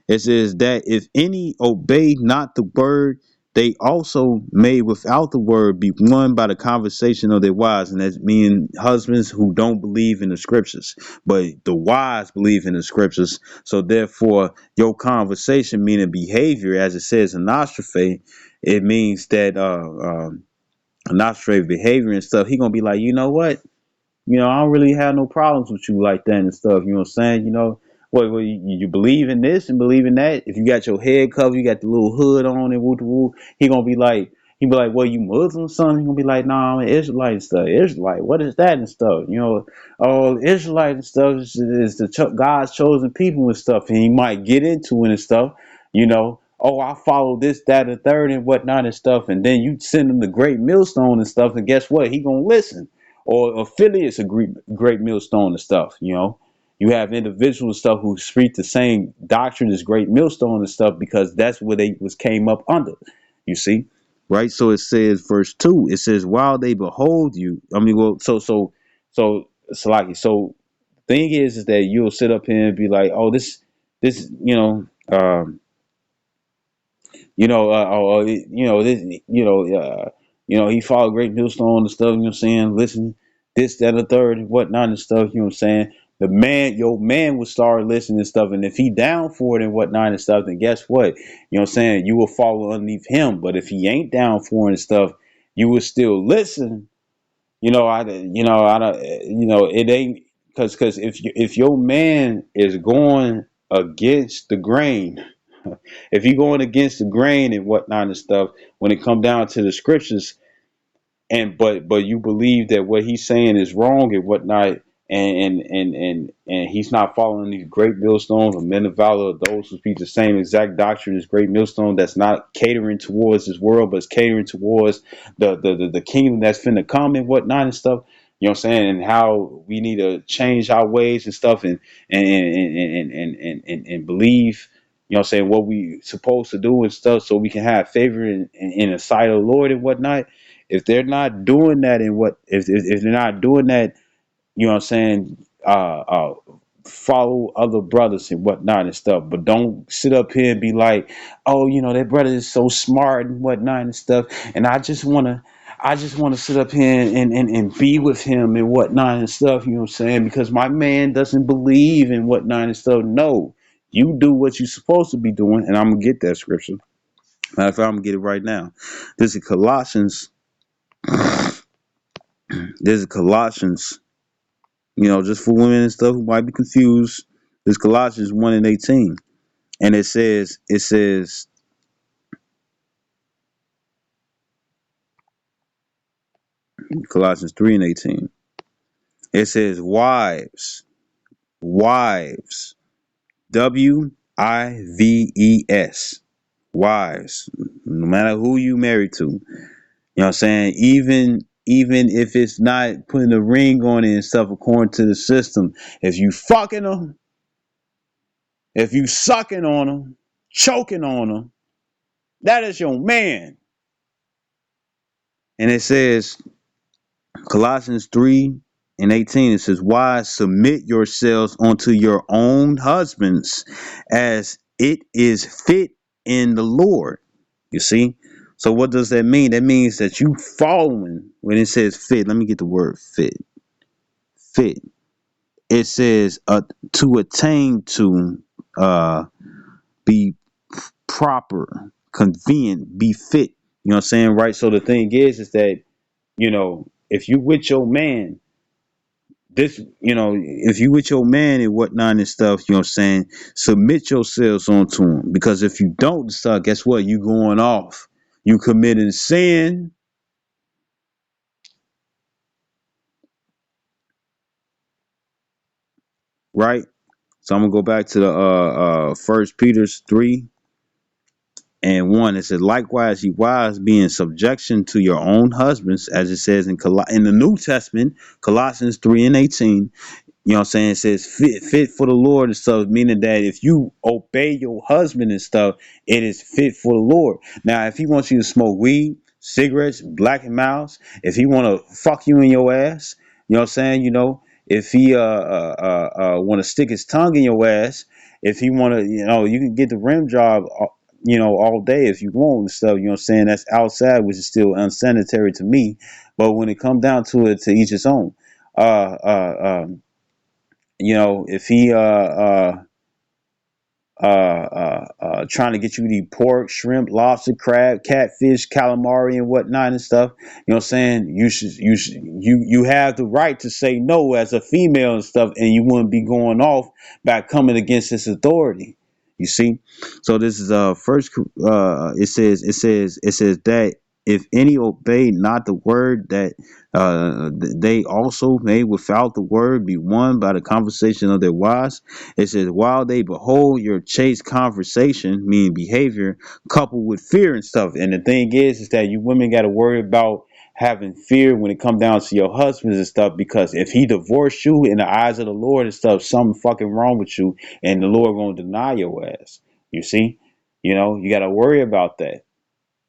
It says that if any obey not the word, they also may without the word be won by the conversation of their wives. And that's meaning husbands who don't believe in the scriptures, but the wives believe in the scriptures. So therefore, your conversation, meaning behavior, as it says in Nostrophe, it means that Nostrophe behavior and stuff, he gonna be like, you know what? I don't really have no problems with you like that and stuff. You know what I'm saying? What you believe in this and believe in that. If you got your head covered, you got the little hood on and woo woo, he be like, well, you Muslim, son? He gonna be like, nah, I'm an Israelite and stuff. Israelite, what is that and stuff? Oh, Israelite and stuff is God's chosen people and stuff. And he might get into it and stuff, Oh, I follow this, that, and third and whatnot and stuff. And then you send him the great millstone and stuff. And guess what? He gonna listen. Or affiliates of great millstone and stuff. You have individuals and stuff who speak the same doctrine as great millstone and stuff because that's what they was came up under. You see, right? So it says, verse 2. It says, "While they behold you," I mean, well, so Salaki. So thing is that you'll sit up here and be like, "Oh, this, this, he followed Great Millstone and stuff, you know what I'm saying? Listen, this, that, and the third, and whatnot and stuff, you know what I'm saying? Your man will start listening and stuff, and if he down for it and whatnot and stuff, then guess what? You know what I'm saying? You will follow underneath him, but if he ain't down for it and stuff, you will still listen. I don't, it ain't, because if your man is going against the grain, if you're going against the grain and whatnot and stuff, when it come down to the scriptures, and but you believe that what he's saying is wrong and whatnot, and he's not following these great millstones of men of valor, those who speak the same exact doctrine as great millstone, that's not catering towards this world, but it's catering towards the kingdom that's finna come and whatnot and stuff. You know what I'm saying? And how we need to change our ways and stuff, and believe, you know what I'm saying, what we supposed to do and stuff, so we can have favor in the sight of the Lord and whatnot. If they're not doing that, and what if they're not doing that, you know what I'm saying, follow other brothers and whatnot and stuff, but don't sit up here and be like, oh, you know, that brother is so smart and whatnot and stuff, and I just want to sit up here and be with him and whatnot and stuff, you know what I'm saying, because my man doesn't believe in whatnot and stuff. No, you do what you're supposed to be doing, and I'm gonna get that scripture. Matter of fact, I'm gonna get it right now. This is Colossians. This is Colossians. You know, just for women and stuff who might be confused. This is Colossians 1:18, and it says Colossians 3:18. It says, wives, wives, wives, no matter who you married to. You know what I'm saying? Even if it's not putting a ring on it and stuff according to the system, if you fucking them, if you sucking on them, choking on them, that is your man. And it says, Colossians 3:18, it says, wives, submit yourselves unto your own husbands as it is fit in the Lord. You see? So what does that mean? That means that you following when it says fit. Let me get the word fit. Fit. It says to attain to, be proper, convenient, be fit. You know what I'm saying? Right. So the thing is that, you know, if you with your man, this, you know, if you with your man and whatnot and stuff, you know what I'm saying, submit yourselves onto him. Because if you don't stuff, guess what? You going off. You committing sin, right? So I'm gonna go back to the First Peter's 3:1. It says, likewise, ye wives, be in subjection to your own husbands, as it says in the New Testament, Colossians 3:18. You know what I'm saying? It says fit for the Lord and stuff, meaning that if you obey your husband and stuff, it is fit for the Lord. Now, if he wants you to smoke weed, cigarettes, black and mouse, if he want to fuck you in your ass, you know what I'm saying? You know, if he want to stick his tongue in your ass, if he want to, you know, you can get the rim job, you know, all day if you want and stuff. You know what I'm saying? That's outside, which is still unsanitary to me. But when it comes down to it, to each his own. Uh, uh, um, you know, if he trying to get you to eat pork, shrimp, lobster, crab, catfish, calamari, and whatnot and stuff, you know what I'm saying, you have the right to say no as a female and stuff, and you wouldn't be going off by coming against this authority. You see, so this is first. It says that if any obey not the word, that they also may without the word be won by the conversation of their wives. It says, while they behold your chaste conversation, meaning behavior, coupled with fear and stuff. And the thing is that you women got to worry about having fear when it come down to your husbands and stuff, because if he divorced you in the eyes of the Lord and stuff, something fucking wrong with you, and the Lord gonna deny your ass. You see, you know, you got to worry about that.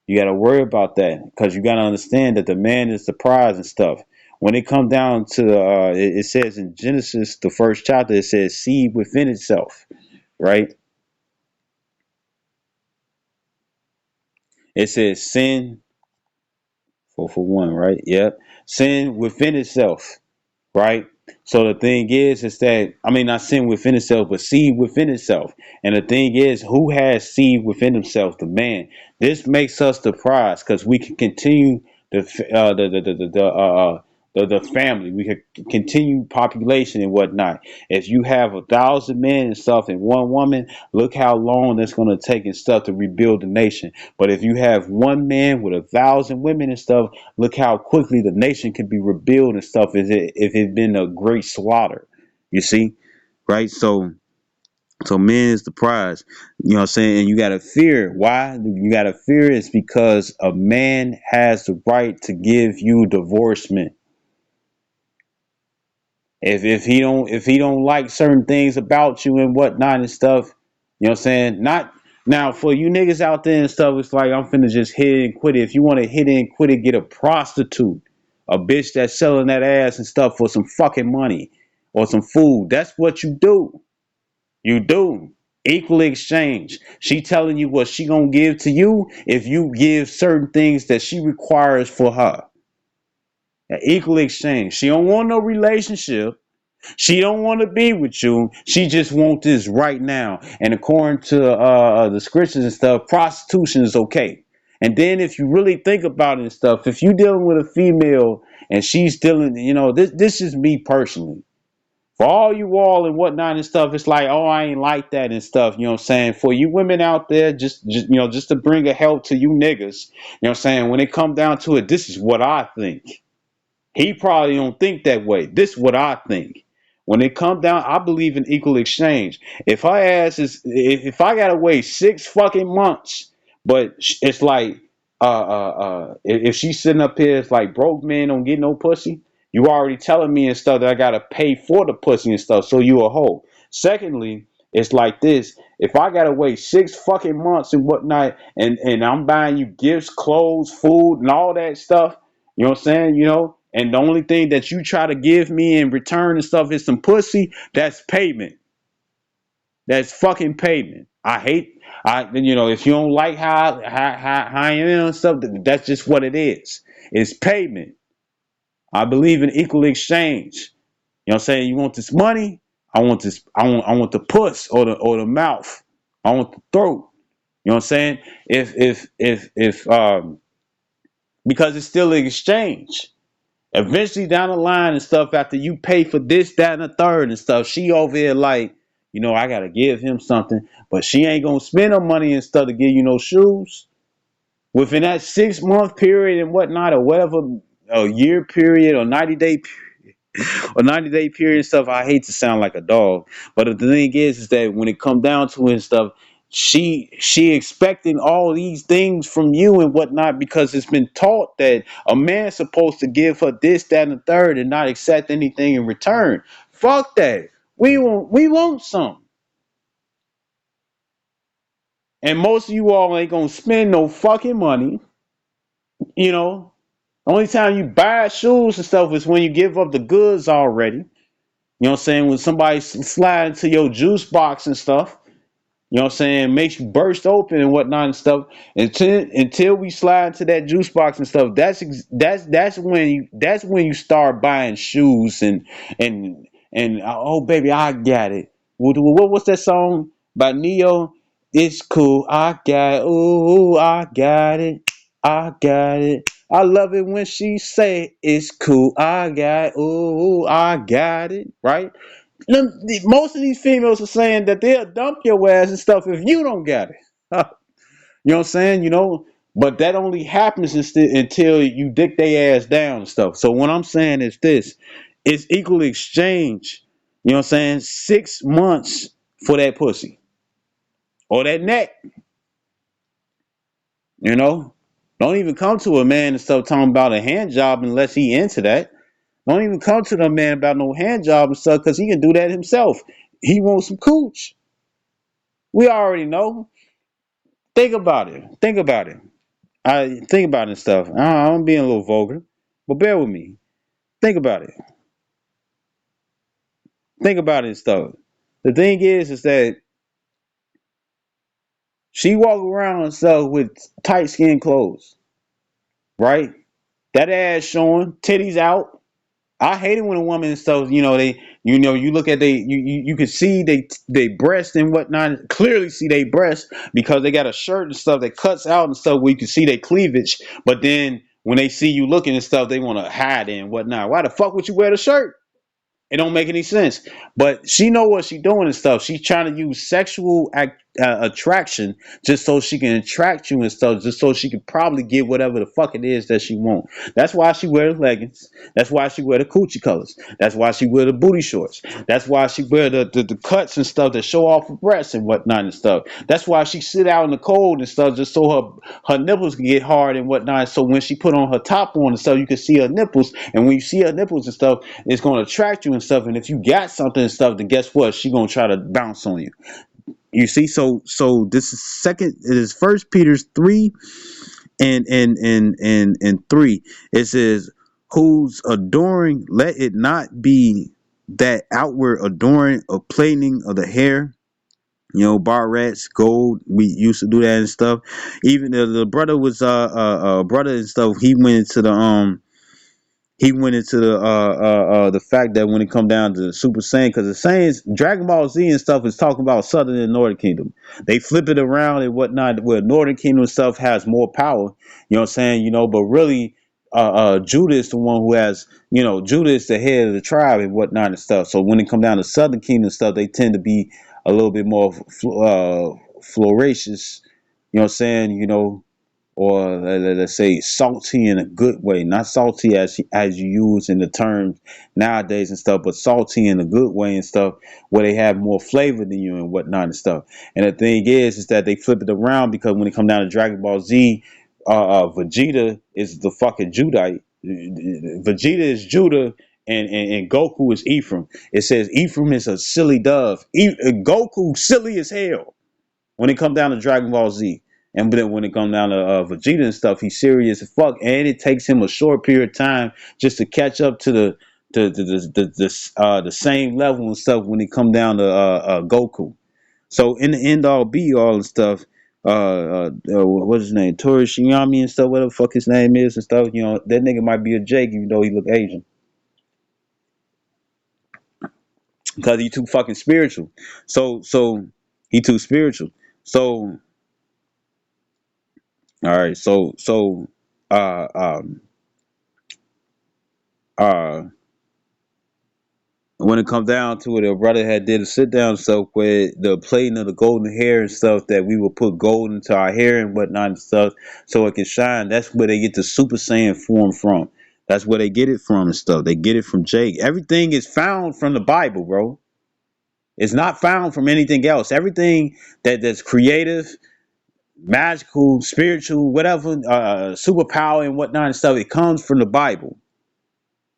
You got to worry about that, because you got to understand that the man is the prize and stuff. When it comes down to, it says in Genesis, the first chapter, it says seed within itself, right? It says sin, for one, right? Yep. Sin within itself, right? So the thing is that, I mean, not sin within itself, but seed within itself. And the thing is, who has seed within himself? The man. This makes us the prize, because we can continue the the family. We could continue population and whatnot. If you have 1,000 men and stuff and one woman, look how long that's going to take and stuff to rebuild the nation. But if you have one man with 1,000 women and stuff, look how quickly the nation can be rebuilt and stuff. If it's been a great slaughter, you see, right? So men is the prize. You know what I'm saying? And you gotta fear. Why? You gotta fear is because a man has the right to give you divorcement. If he don't like certain things about you and whatnot and stuff, you know what I'm saying? Not now for you niggas out there and stuff, it's like I'm finna just hit it and quit it. If you want to hit it and quit it, get a prostitute. A bitch that's selling that ass and stuff for some fucking money or some food. That's what you do. You do. Equal exchange. She telling you what she gonna give to you if you give certain things that she requires for her. An equal exchange. She don't want no relationship. She don't want to be with you. She just want this right now. And according to the scriptures and stuff, prostitution is okay. And then if you really think about it and stuff, if you dealing with a female and she's dealing, this is me personally. For all you all and whatnot and stuff, it's like, oh, I ain't like that and stuff. You know what I'm saying? For you women out there, just to bring a help to you niggas. You know what I'm saying? When it come down to it, this is what I think. He probably don't think that way. This is what I think. When it come down, I believe in equal exchange. If I gotta wait 6 fucking months, but it's like, if she's sitting up here, it's like broke man don't get no pussy. You already telling me and stuff that I gotta pay for the pussy and stuff, so you a hoe. Secondly, it's like this: if I gotta wait 6 fucking months and whatnot, and I'm buying you gifts, clothes, food, and all that stuff, you know what I'm saying? And the only thing that you try to give me in return and stuff is some pussy. That's payment. That's fucking payment. If you don't like how I am and stuff, that's just what it is. It's payment. I believe in equal exchange. You know what I'm saying? You want this money? I want this. I want the puss or the mouth. I want the throat. You know what I'm saying? If because it's still an exchange. Eventually down the line and stuff, after you pay for this, that, and the third and stuff, she over here like, I gotta give him something, but she ain't gonna spend her money and stuff to give you no shoes. Within that 6 month period and whatnot, or whatever, a year period or 90 day period and stuff. I hate to sound like a dog, but the thing is that when it come down to it and stuff, she expecting all these things from you and whatnot because it's been taught that a man's supposed to give her this, that, and the third and not accept anything in return. Fuck that. We want some. And most of you all ain't gonna spend no fucking money. You know, only time you buy shoes and stuff is when you give up the goods already. You know what I'm saying? When somebody slide into your juice box and stuff, you know what I'm saying, makes you burst open and whatnot and stuff. Until we slide into that juice box and stuff, that's when you start buying shoes and oh baby, I got it. What's that song by Neo? It's cool, I got it. Ooh, I got it. I got it. I love it when she say it's cool. I got it. Ooh, I got it. Right? Most of these females are saying that they'll dump your ass and stuff if you don't got it. You know what I'm saying? But that only happens until you dick their ass down and stuff. So what I'm saying is this: it's equal exchange. You know what I'm saying? 6 months for that pussy or that neck. You know, don't even come to a man and stuff talking about a hand job unless he into that. Don't even come to the man about no hand job and stuff because he can do that himself. He wants some cooch. We already know. Think about it. Think about it. I think about it and stuff. I'm being a little vulgar, but bear with me. Think about it. Think about it and stuff. The thing is that she walk around and stuff with tight skin clothes, right? That ass showing, titties out. I hate it when a woman and stuff, you look at you can see they breast and whatnot, clearly see they breast because they got a shirt and stuff that cuts out and stuff where you can see their cleavage. But then when they see you looking and stuff, they want to hide it and whatnot. Why the fuck would you wear the shirt? It don't make any sense. But she know what she doing and stuff. She's trying to use sexual attraction just so she can attract you and stuff, just so she can probably get whatever the fuck it is that she want. That's why she wear the leggings. That's why she wear the coochie colors. That's why she wear the booty shorts. That's why she wear the cuts and stuff that show off her breasts and whatnot and stuff. That's why she sit out in the cold and stuff just so her nipples can get hard and whatnot. So when she put on her top on and stuff, you can see her nipples. And when you see her nipples and stuff, it's gonna attract you and stuff. And if you got something and stuff, then guess what? She gonna try to bounce on you. You see, so this is second. It is First Peter's 3 and 3. It says, "Whose adoring let it not be that outward adoring of plaiting of the hair." Barrettes, gold. We used to do that and stuff. Even the brother was brother and stuff. He went into the fact that when it come down to Super Saiyan, because the Saiyans, Dragon Ball Z and stuff is talking about Southern and Northern Kingdom. They flip it around and whatnot, where Northern Kingdom stuff has more power. You know what I'm saying? But really, Judah is the one who has, Judah is the head of the tribe and whatnot and stuff. So when it come down to Southern Kingdom stuff, they tend to be a little bit more floracious. You know what I'm saying? Or let's say salty in a good way, not salty as you use in the terms nowadays and stuff, but salty in a good way and stuff, where they have more flavor than you and whatnot and stuff. And the thing is that they flip it around, because when it come down to Dragon Ball Z, Vegeta is the fucking Judite. Vegeta is Judah. And Goku is Ephraim. It says Ephraim is a silly dove. Goku silly as hell when it come down to Dragon Ball Z. And then when it comes down to Vegeta and stuff, he's serious as fuck, and it takes him a short period of time just to catch up to the same level and stuff when it come down to Goku. So in the end all be all and stuff, what's his name, Torishiyami and stuff, whatever the fuck his name is and stuff. That nigga might be a Jake even though he look Asian, because he too fucking spiritual. So he too spiritual. So all right, uh um uh when it comes down to it, a brother had did a sit down stuff with the plating of the golden hair and stuff, that we would put gold into our hair and whatnot and stuff so it can shine. That's where they get the Super Saiyan form from. That's where they get it from and stuff. They get it from Jake. Everything is found from the Bible, bro. It's not found from anything else. Everything that's creative, magical, spiritual, whatever, superpower and whatnot and stuff, it comes from the Bible.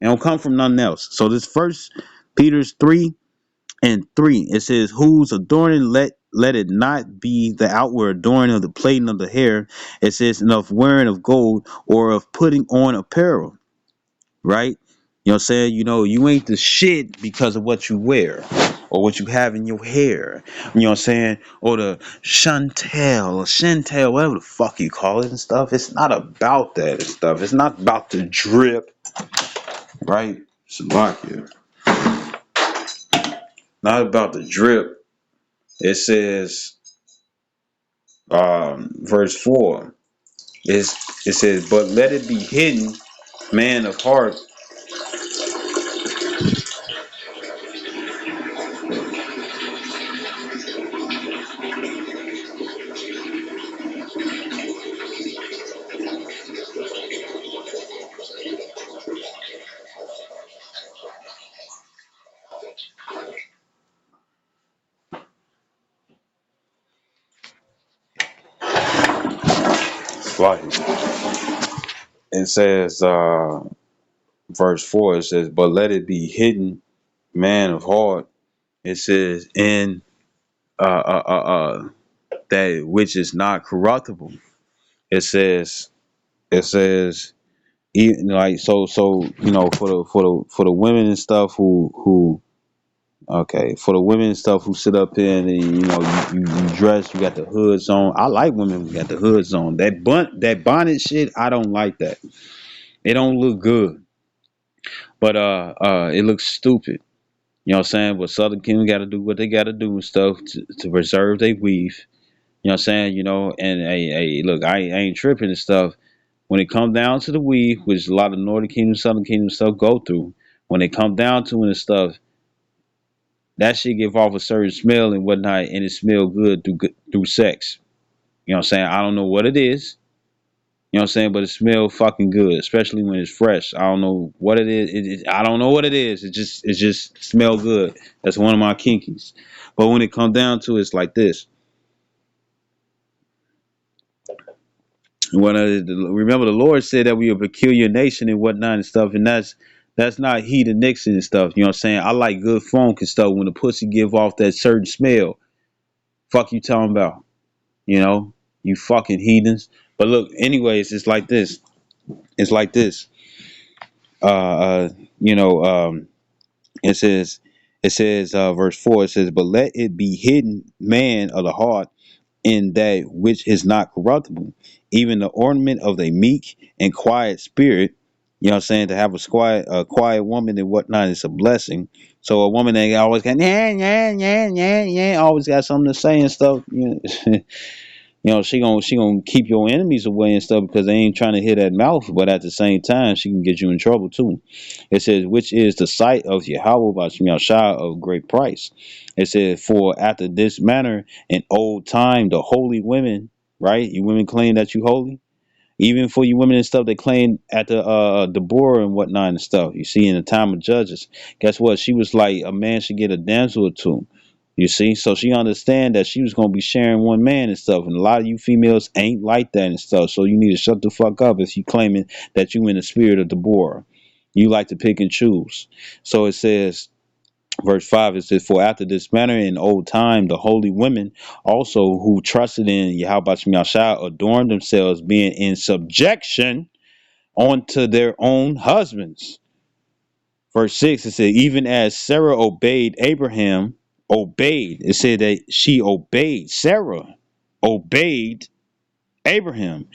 It don't come from nothing else. So this First Peter's 3:3, it says, "Whose adorning let it not be the outward adorning of the plaiting of the hair." It says, "And of wearing of gold, or of putting on apparel." Right? You know what I'm saying? You ain't the shit because of what you wear or what you have in your hair. You know what I'm saying? Or the Chantel, whatever the fuck you call it and stuff. It's not about that and stuff. It's not about the drip, right? Slovakia. Not about the drip. It says, verse 4. It says, "But let it be hidden, man of heart." Slovakia. It says, verse 4, it says, "But let it be hidden, man of heart." It says, "In that which is not corruptible." It says, even like for the women and stuff who okay, for the women and stuff who sit up here and you dress, you got the hoods on. I like women who got the hoods on. That bonnet shit, I don't like that. It don't look good, but it looks stupid. You know what I'm saying? But Southern Kingdom got to do what they got to do and stuff to preserve their weave. You know what I'm saying? And hey, look, I ain't tripping and stuff. when it comes down to the weed, which a lot of Northern Kingdom, Southern Kingdom stuff go through, when it come down to it and stuff, that shit give off a certain smell and whatnot, and it smell good through sex. You know what I'm saying? I don't know what it is. You know what I'm saying? But it smells fucking good, especially when it's fresh. I don't know what it is. I don't know what it is. It just smell good. That's one of my kinkies. But when it comes down to it, it's like this. Remember the Lord said that we are a peculiar nation and whatnot and stuff, and that's not heathen Nixon and stuff. You know what I'm saying? I like good funk and stuff. When the pussy give off that certain smell, fuck you talking about? You know, you fucking heathens. But look, anyways, it's like this. It's like this. Uh, uh you know, it says, verse 4. It says, "But let it be hidden, man of the heart, in that which is not corruptible, even the ornament of a meek and quiet spirit." You know what I'm saying? To have a quiet woman and whatnot is a blessing. So a woman that always got always got something to say and stuff. She gonna keep your enemies away and stuff because they ain't trying to hit that mouth. But at the same time, she can get you in trouble too. It says, "Which is the sight of Yahweh by Shemashah of great price." It says, "For after this manner in old time, the holy women," right? You women claim that you holy. Even for you women and stuff, they claim at the Deborah and whatnot and stuff. You see, in the time of Judges, guess what? She was like a man should get a damsel or two. You see, so she understand that she was gonna be sharing one man and stuff, and a lot of you females ain't like that and stuff. So you need to shut the fuck up if you claiming that you in the spirit of Deborah. You like to pick and choose. So it says, verse 5, it says, "For after this manner in old time, the holy women also who trusted in Yahweh Shah adorned themselves, being in subjection unto their own husbands." Verse 6, it said, "Even as Sarah obeyed Abraham," obeyed. It said that she obeyed. Sarah obeyed Abraham,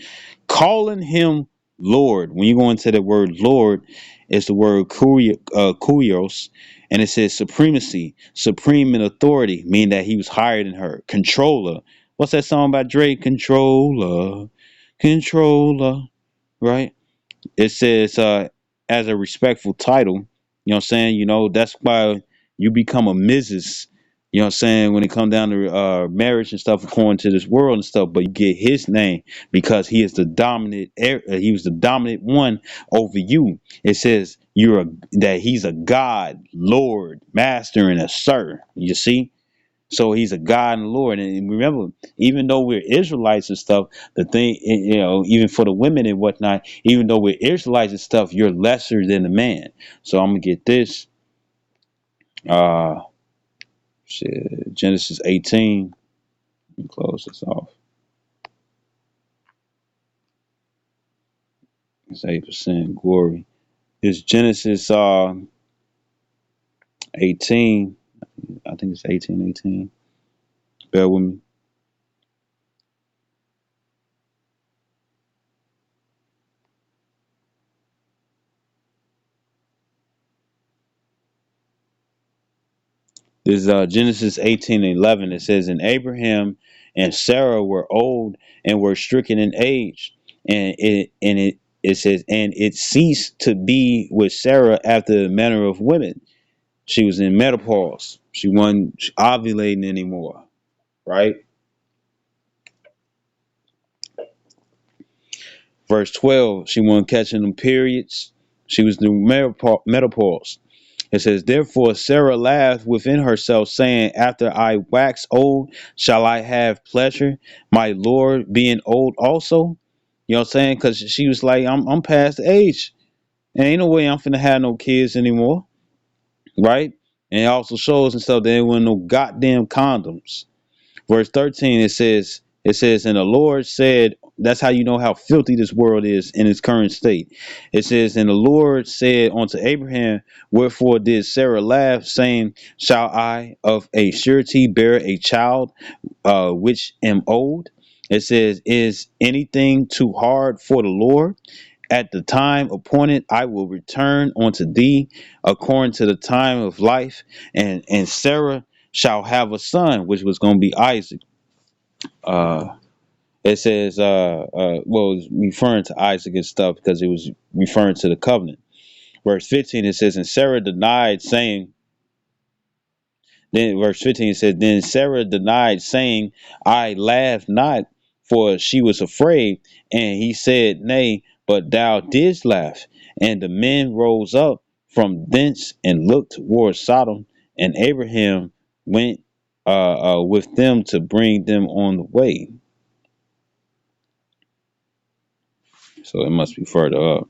calling him Lord. When you go into the word Lord, it's the word kurios, and it says supremacy, supreme in authority, meaning that he was higher than her. Controller. What's that song by Drake? Controller, controller, right? It says as a respectful title. You know what I'm saying? You know, that's why you become a Mrs. You know what I'm saying? When it comes down to marriage and stuff, according to this world and stuff, but you get his name because he is the dominant. He was the dominant one over you. It says that he's a God, Lord, Master, and a Sir. You see? So he's a God and Lord. And remember, even though we're Israelites and stuff, the thing, even for the women and whatnot, even though we're Israelites and stuff, you're lesser than a man. So I'm gonna get this. Uh, Genesis 18. Let me close this off. It's 8% glory. It's Genesis 18. I think it's 18:18. Bear with me. This is Genesis 18:11. It says, "And Abraham and Sarah were old and were stricken in age, and it says, and it ceased to be with Sarah after the manner of women. She was in menopause. She wasn't ovulating anymore, right?" Verse 12, she wasn't catching them periods. She was in menopause. It says, "Therefore Sarah laughed within herself, saying, After I wax old, shall I have pleasure, my Lord being old also?" You know what I'm saying? Because she was like, I'm past the age. And ain't no way I'm finna have no kids anymore. Right? And it also shows and stuff there ain't no goddamn condoms. Verse 13, it says, "And the Lord said," that's how you know how filthy this world is in its current state. It says, "And the Lord said unto Abraham, Wherefore did Sarah laugh, saying, Shall I of a surety bear a child, which am old?" It says, "Is anything too hard for the Lord? At the time appointed, I will return unto thee according to the time of life, and Sarah shall have a son," which was going to be Isaac. Uh, It says, well, it's referring to Isaac and stuff because it was referring to the covenant. Verse 15, it says, and Sarah denied, saying, then verse 15 it says, then Sarah denied, saying, I laughed not, for she was afraid. And he said, nay, but thou didst laugh. And the men rose up from thence and looked toward Sodom, and Abraham went with them to bring them on the way. So it must be further up.